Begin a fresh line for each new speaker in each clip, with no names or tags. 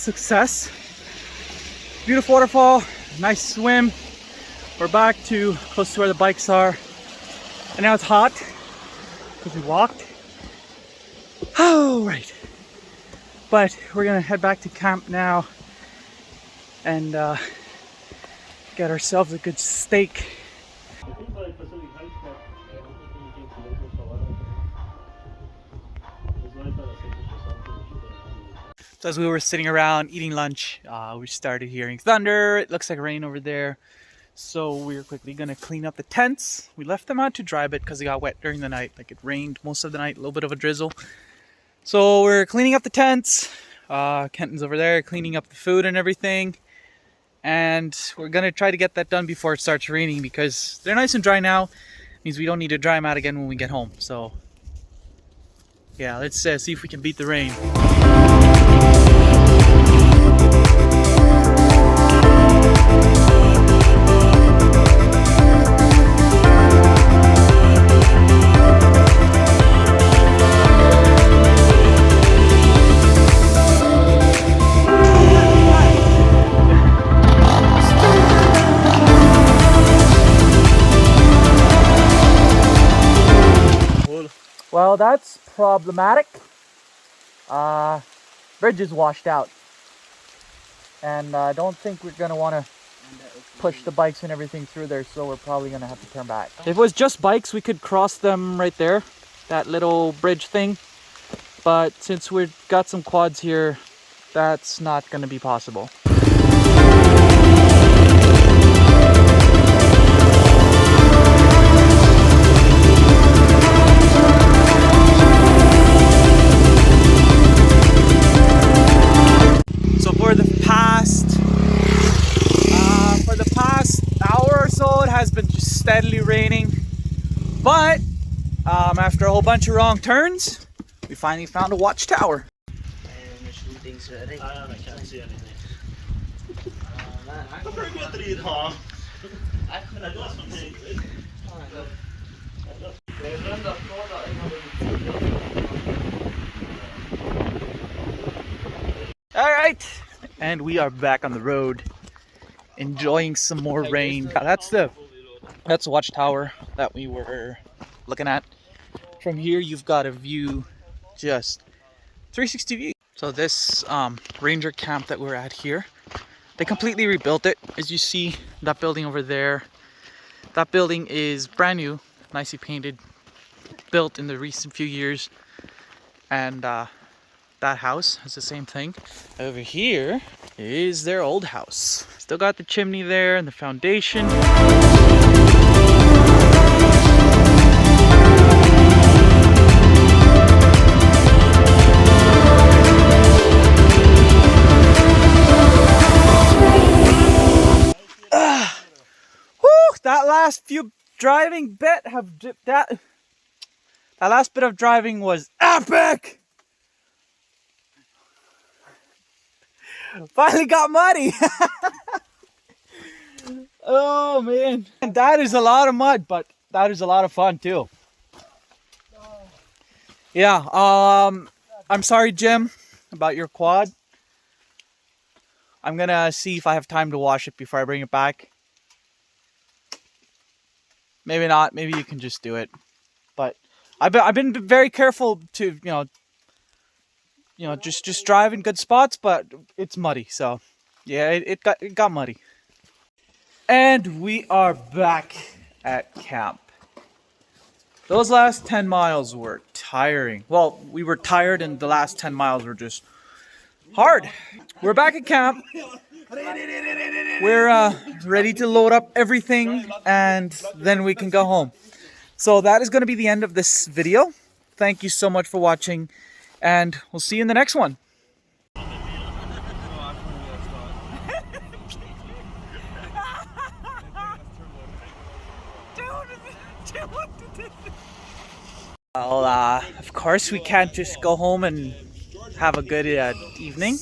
success. Beautiful waterfall, nice swim. We're back to close to where the bikes are. And now it's hot because we walked. Oh, right. But we're gonna head back to camp now and get ourselves a good steak. So as we were sitting around eating lunch, we started hearing thunder. It looks like rain over there. So we're quickly gonna clean up the tents. We left them out to dry a bit because they got wet during the night. Like it rained most of the night, a little bit of a drizzle. So we're cleaning up the tents. Kenton's over there cleaning up the food and everything. And we're gonna try to get that done before it starts raining because they're nice and dry now. It means we don't need to dry them out again when we get home. So yeah, let's see if we can beat the rain. Well, that's problematic. Bridge is washed out. And I don't think we're gonna wanna push the bikes and everything through there, so we're probably gonna have to turn back. If it was just bikes, we could cross them right there, that little bridge thing. But since we've got some quads here, that's not gonna be possible. For the past hour or so, it has been just steadily raining. But after a whole bunch of wrong turns, we finally found a watchtower.
I can't see anything.
All right, and we are back on the road, enjoying some more rain. That's the watchtower that we were looking at. From here, you've got a view, just 360 view. So this ranger camp that we're at here, they completely rebuilt it. As you see, that building over there, that building is brand new, nicely painted, built in the recent few years. And that house is the same thing. Over here is their old house. Still got the chimney there and the foundation. That last few driving bit that last bit of driving was epic. Finally got muddy. Oh man, and that is a lot of mud, but that is a lot of fun too. Yeah, I'm sorry, Jim, about your quad. I'm gonna see if I have time to wash it before I bring it back. Maybe not. Maybe you can just do it. But I've been very careful to just drive in good spots, but it's muddy, so yeah, it got muddy. And we are back at camp. Those last 10 miles were tiring. Well, we were tired, and the last 10 miles were just hard. We're back at camp. We're ready to load up everything, and then we can go home. So that is going to be the end of this video. Thank you so much for watching, and we'll see you in the next one. Well, of course we can't just go home and have a good evening.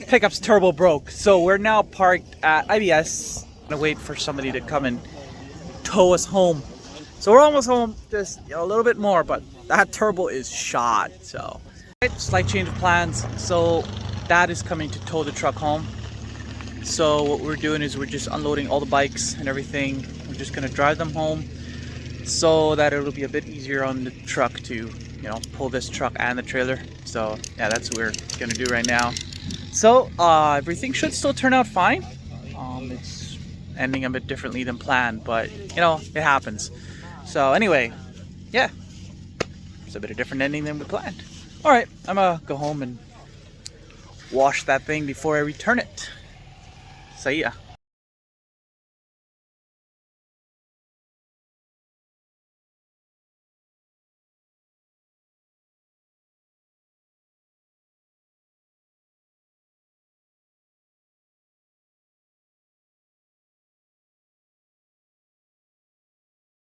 Pickup's turbo broke, so we're now parked at IBS. Gonna wait for somebody to come and tow us home. So we're almost home, just a little bit more, but that turbo is shot. So slight change of plans. So Dad is coming to tow the truck home. So what we're doing is we're just unloading all the bikes and everything. We're just gonna drive them home so that it'll be a bit easier on the truck to, you know, pull this truck and the trailer. So yeah, that's what we're gonna do right now. So everything should still turn out fine. It's ending a bit differently than planned, but you know, it happens. So anyway, yeah, it's a bit of different ending than we planned. All right, I'm gonna go home and wash that thing before I return it. See ya.